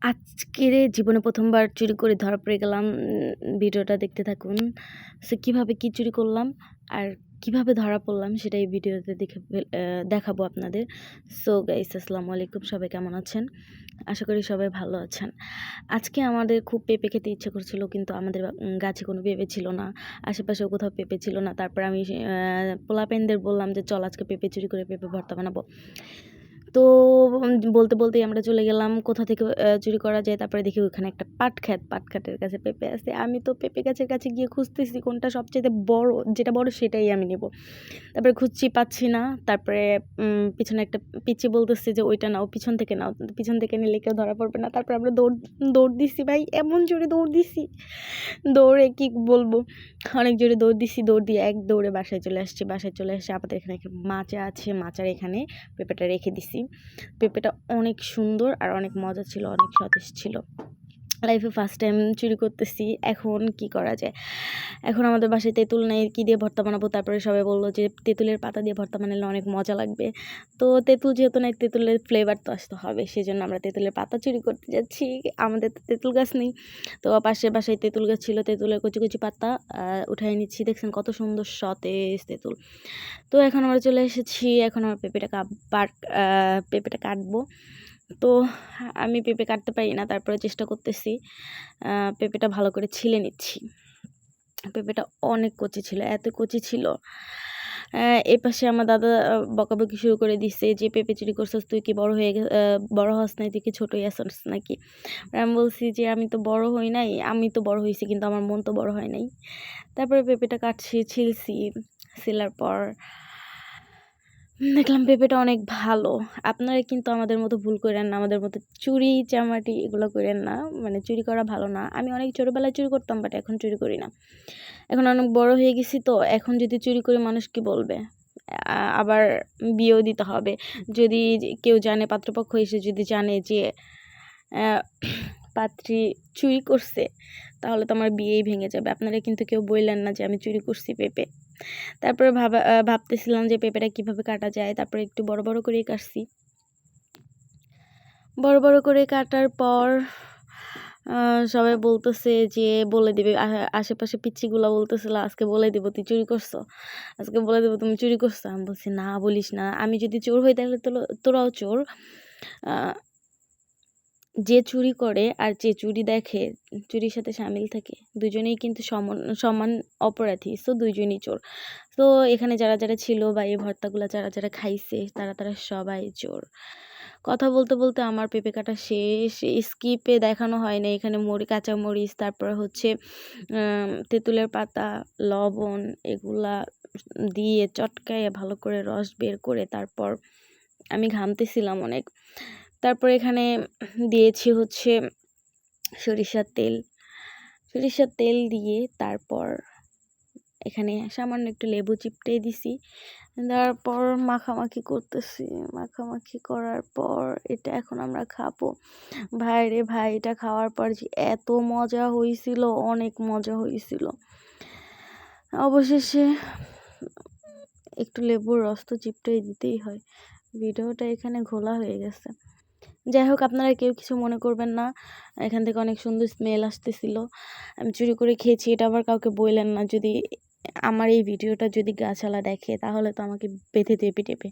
আজকের জীবনে ১ম বার চুরি করে ধরা পড়ে গেলাম। ভিডিওটা দেখতে থাকুন। সো কিভাবে কি চুরি করলাম আর কিভাবে ধরা পড়লাম সেটা এই ভিডিওতে দেখাবো আপনাদের। সো গাইস আসসালামু আলাইকুম, সবাই কেমন আছেন? আশা করি সবাই ভালো আছেন। আজকে আমাদের খুব পেঁপে খেতে ইচ্ছা করছিল, কিন্তু আমাদের গাছে কোনো পেঁপে ছিল না। আশেপাশেও কোথাও পেঁপে ছিল না। তারপর আমি পোলাপাইনদের বললাম যে চল আজকে পেঁপে চুরি করে পেঁপে ভর্তা বানাবো। তো বলতে বলতেই আমরা চলে গেলাম কোথা থেকে চুরি করা যায়। তারপরে দেখি ওখানে একটা পাটখাতের কাছে পেঁপে আছে। আমি তো পেঁপে গাছের কাছে গিয়ে খুঁজতেছি কোনটা সবচাইতে বড়, যেটা বড় সেটাই আমি নেব। তারপরে খুঁজছি, পাচ্ছি না। তারপরে পিছনে একটা পিচ্চি বলতেছে যে ওইটা নাও, পিছন থেকে নাও, পিছন থেকে নিলে কেউ ধরা পড়বে না। তারপরে আমরা দৌড় দিছি ভাই, এমন জোরে দৌড় দিছি, দৌড়ে কি বলবো, অনেক জোরে দৌড় দিছি। দৌড় দিয়ে এক দৌড়ে বাসায় চলে আসছি। বাসায় চলে এসে আমাদের এখানে একটা মাচা আছে, মাচার এখানে পেঁপেটা রেখে দিছি। পেঁপেটা অনেক সুন্দর আর অনেক মজা ছিল, অনেক সতেজ ছিল। লাইফে ফার্স্ট টাইম চুরি করতেছি। এখন কি করা যায়? এখন আমাদের বাসায় তেঁতুল নেই, কী দিয়ে ভর্তা বানাবো? তারপরে সবাই বললো যে তেঁতুলের পাতা দিয়ে ভর্তা বানালে অনেক মজা লাগবে। তো তেঁতুল যেহেতু নাই, তেঁতুলের ফ্লেভার তো আসতে হবে, সেজন্য আমরা তেঁতুলের পাতা চুরি করতে যাচ্ছি। আমাদের তো তেঁতুল গাছ নেই, তো পাশের বাসায় তেঁতুল গাছ ছিল। তেঁতুলের কচি কচি পাতা উঠাই নিচ্ছি। দেখছেন কত সুন্দর সতেজ তেঁতুল। তো এখন আমরা চলে এসেছি। এখন আমরা পেঁপেটা কাটবো। তো আমি পেঁপে কাটতে পারি না, তারপরে চেষ্টা করতেছি। পেঁপেটা ভালো করে ছিলে নিচ্ছি। পেঁপেটা অনেক কচি ছিল, এত কচি ছিল। এপাশে আমার দাদা বকাবকি শুরু করে দিচ্ছে যে পেঁপে চুরি করছিস, তুই কি বড় হস নাই, তুই কি ছোটই আসছিস নাকি? আমি বলছি যে আমি তো বড় হই নাই, আমি তো বড় হয়েছি কিন্তু আমার মন তো বড় হয় নাই। তারপরে পেঁপেটা কাটছি, ছিলছি। ছিলার পর দেখলাম পেঁপেটা অনেক ভালো। আপনারা কিন্তু আমাদের মতো ভুল করেন না, আমাদের মতো চুরি চামাটি এগুলো করেন না। মানে চুরি করা ভালো না। আমি অনেক ছোটোবেলায় চুরি করতাম, বাট এখন চুরি করি না। এখন অনেক বড় হয়ে গেছি, তো এখন যদি চুরি করি মানুষ কি বলবে? আবার বিয়েও দিতে হবে। যদি কেউ জানে, পাত্রপক্ষ এসে যদি জানে যে পাত্রী চুরি করছে, তাহলে তো আমার বিয়েই ভেঙে যাবে। আপনারা কিন্তু কেউ বললেন না যে আমি চুরি করছি পেঁপে। তারপরে ভাবতেছিলাম যে পেঁপেটা কিভাবে কাটা যায়। তারপরে একটু বড় বড় করেই কাটছি। বড় বড় করে কাটার পর সবাই বলতেছে যে বলে দিবে, আশেপাশে পিচ্চিগুলো বলতেছিল আজকে বলে দিব তুই চুরি করছো, আজকে বলে দেবো তুমি চুরি করছো। আমি বলছি না বলিস না, আমি যদি চোর হই তাহলে তোরাও চোর। যে চুরি করে আর যে চুরি দেখে, চুরির সাথে সামিল থাকে, দুজনেই কিন্তু সমান অপরাধী। সো দুইজনই চোর। তো এখানে যারা যারা ছিল বা এই ভর্তাগুলো যারা যারা খাইছে, তারা তারা সবাই চোর। কথা বলতে বলতে আমার পেঁপে কাটা শেষ। স্কিপে দেখানো হয় না এখানে কাঁচামরিচ, তারপর হচ্ছে তেঁতুলের পাতা, লবণ, এগুলা দিয়ে চটকায়ে ভালো করে রস বের করে তারপর আমি ঘামতেছিলাম অনেক। তারপর এখানে দিয়েছি হচ্ছে সরিষার তেল দিয়ে তারপর এখানে সামান্য একটু লেবু চিপটে দিছি। তারপর মাখামাখি করতেছি। মাখামাখি করার পর এটা এখন আমরা খাবো। ভাই রে ভাই, এটা খাওয়ার পর যে এত মজা হয়েছিল, অনেক মজা হয়েছিল। অবশেষে একটু লেবুর রস তো চিপটেই দিতেই হয়। ভিডিওটা এখানে ঘোলা হয়ে গেছে। যাই হোক, আপনারা কেউ কিছু মনে করবেন না। এখান থেকে অনেক সুন্দর স্মেল আসতেছিল। আমি চুরি করে খেয়েছি, এটা আবার কাউকে বললেন না। যদি আমার এই ভিডিওটা যদি গাছালা দেখে, তাহলে তো আমাকে বেঁধে দেবে টেপে।